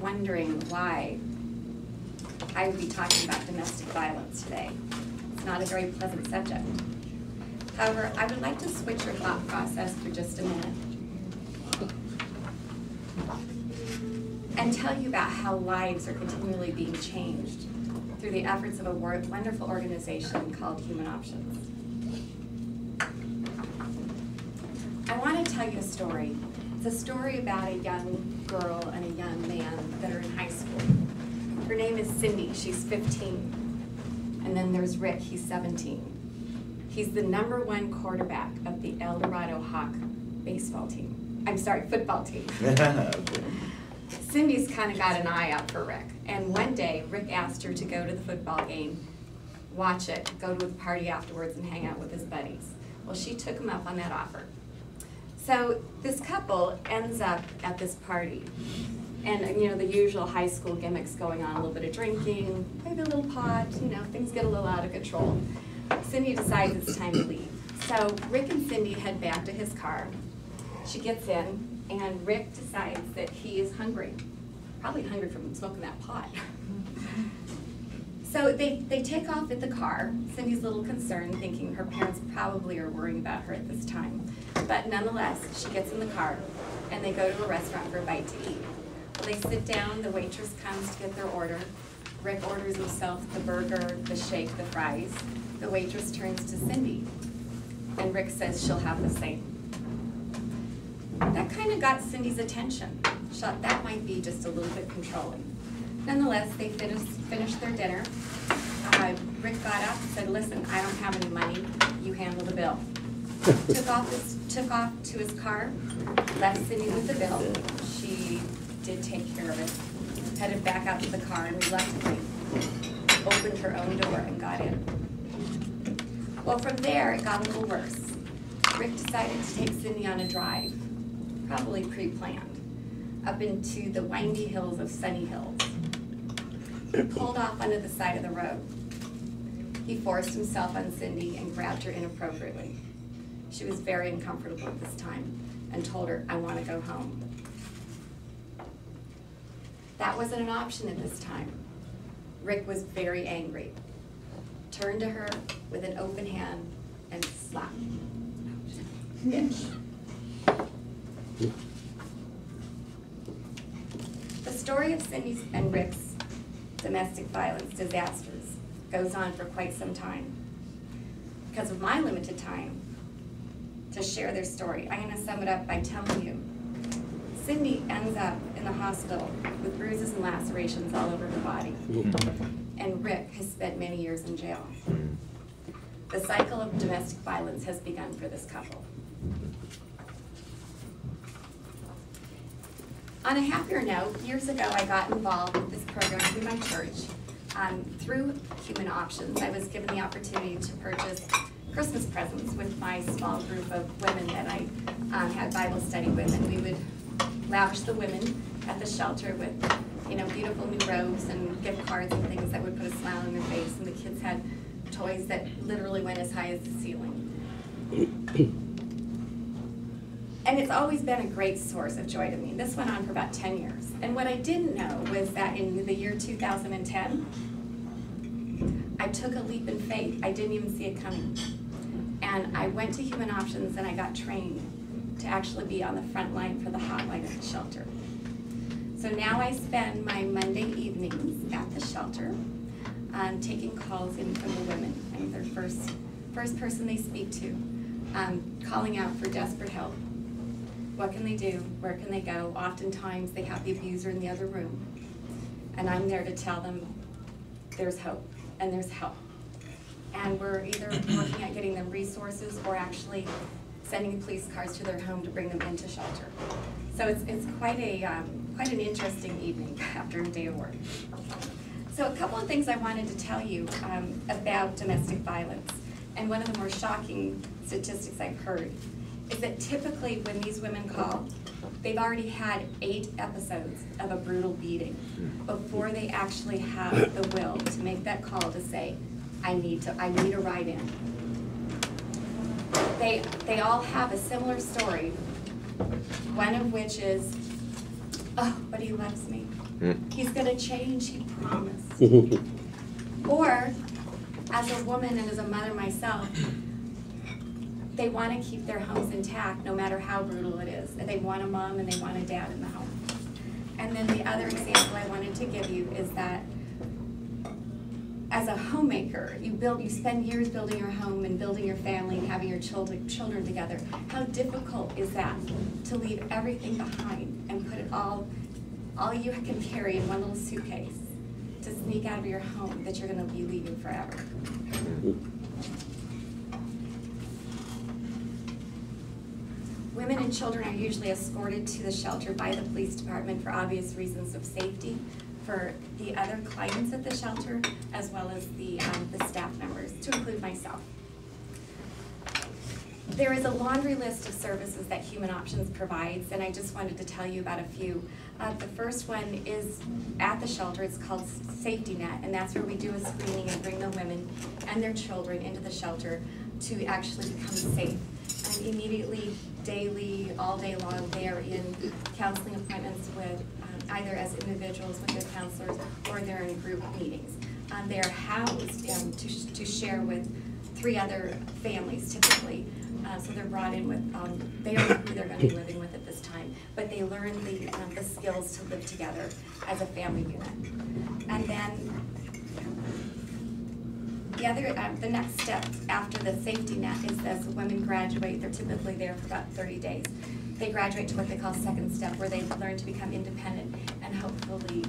wondering why I would be talking about domestic violence today. It's not a very pleasant subject. However, I would like to switch your thought process for just a minute and tell you about how lives are continually being changed through the efforts of a wonderful organization called Human Options. I want to tell you a story. It's a story about a young girl and a young man that are in high school. Her name is Cindy, she's 15. And then there's Rick, he's 17. He's the #1 quarterback of the El Dorado Hawk football team. Cindy's kind of got an eye out for Rick. And one day, Rick asked her to go to the football game, watch it, go to the party afterwards, and hang out with his buddies. Well, she took him up on that offer. So this couple ends up at this party. And you know, the usual high school gimmicks going on, a little bit of drinking, maybe a little pot, you know, things get a little out of control. Cindy decides it's time to leave. So Rick and Cindy head back to his car. She gets in, and Rick decides that he is hungry. Probably hungry from smoking that pot. So they take off in the car. Cindy's a little concerned, thinking her parents probably are worrying about her at this time. But nonetheless, she gets in the car, and they go to a restaurant for a bite to eat. Well, they sit down, the waitress comes to get their order. Rick orders himself the burger, the shake, the fries. The waitress turns to Cindy, and Rick says she'll have the same. That kind of got Cindy's attention. She thought that might be just a little bit controlling. Nonetheless, they finished their dinner. Rick got up and said, listen, I don't have any money, you handle the bill. Took off to his car, left Cindy with the bill. She did take care of it, headed back out to the car, and reluctantly opened her own door and got in. Well, from there, it got a little worse. Rick decided to take Cindy on a drive, probably pre-planned, up into the windy hills of Sunny Hills. He pulled off onto the side of the road. He forced himself on Cindy and grabbed her inappropriately. She was very uncomfortable at this time and told her, I want to go home. That wasn't an option at this time. Rick was very angry, turned to her with an open hand and slapped. Bitch. The story of Cindy and Rick's domestic violence disasters goes on for quite some time. Because of my limited time to share their story, I'm going to sum it up by telling you Cindy ends up in the hospital with bruises and lacerations all over her body. And Rick has spent many years in jail. The cycle of domestic violence has begun for this couple. On a happier note, years ago I got involved with this program through my church. Through Human Options, I was given the opportunity to purchase Christmas presents with my small group of women that I had Bible study with, and we would lavish the women at the shelter with, you know, beautiful new robes and gift cards and things that would put a smile on their face, and the kids had toys that literally went as high as the ceiling. And it's always been a great source of joy to me. This went on for about 10 years. And what I didn't know was that in the year 2010, I took a leap in faith. I didn't even see it coming. And I went to Human Options and I got trained to actually be on the front line for the hotline at the shelter. So now I spend my Monday evenings at the shelter taking calls in from the women. I'm their first person they speak to, calling out for desperate help. What can they do? Where can they go? Oftentimes they have the abuser in the other room. And I'm there to tell them there's hope and there's help. And we're either working at getting them resources or actually sending police cars to their home to bring them into shelter. So it's quite an interesting evening after a day of work. So a couple of things I wanted to tell you about domestic violence. And one of the more shocking statistics I've heard is that typically when these women call, they've already had 8 episodes of a brutal beating before they actually have the will to make that call to say, I need a ride in. They all have a similar story, one of which is, oh, but he loves me. He's going to change, he promised. Or, as a woman and as a mother myself, they want to keep their homes intact no matter how brutal it is. And they want a mom and they want a dad in the home. And then the other example I wanted to give you is that as a homemaker, you spend years building your home and building your family and having your children together. How difficult is that to leave everything behind and put it all you can carry in one little suitcase to sneak out of your home that you're going to be leaving forever? Women and children are usually escorted to the shelter by the police department for obvious reasons of safety, for the other clients at the shelter, as well as the staff members, to include myself. There is a laundry list of services that Human Options provides, and I just wanted to tell you about a few. The first one is at the shelter. It's called Safety Net, and that's where we do a screening and bring the women and their children into the shelter to actually become safe. And immediately, daily, all day long, they are in counseling appointments with either as individuals with their counselors or they're in group meetings. They are housed to share with 3 other families typically. So they're brought in with, they don't know who they're going to be living with at this time, but they learn the skills to live together as a family unit. And then the next step after the safety net is as women graduate, they're typically there for about 30 days. They graduate to what they call second step, where they learn to become independent and hopefully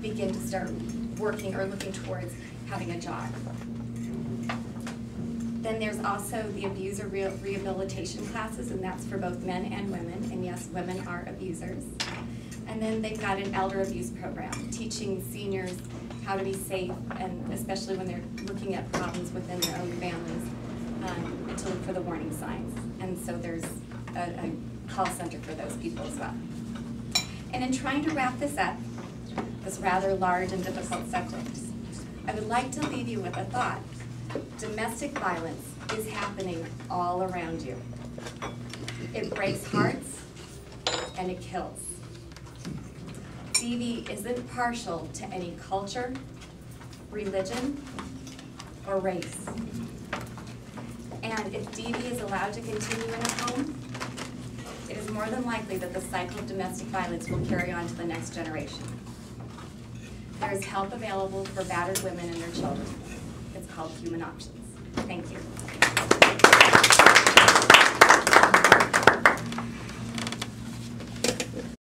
begin to start working or looking towards having a job. Then there's also the abuser rehabilitation classes, and that's for both men and women, and yes, women are abusers. And then they've got an elder abuse program, teaching seniors how to be safe, and especially when they're looking at problems within their own families, and to look for the warning signs. And so there's a call center for those people as well. And in trying to wrap this up, this rather large and difficult subject, I would like to leave you with a thought. Domestic violence is happening all around you. It breaks hearts and it kills. DV isn't partial to any culture, religion, or race. And if DV is allowed to continue in a home, it is more than likely that the cycle of domestic violence will carry on to the next generation. There is help available for battered women and their children. It's called Human Options. Thank you.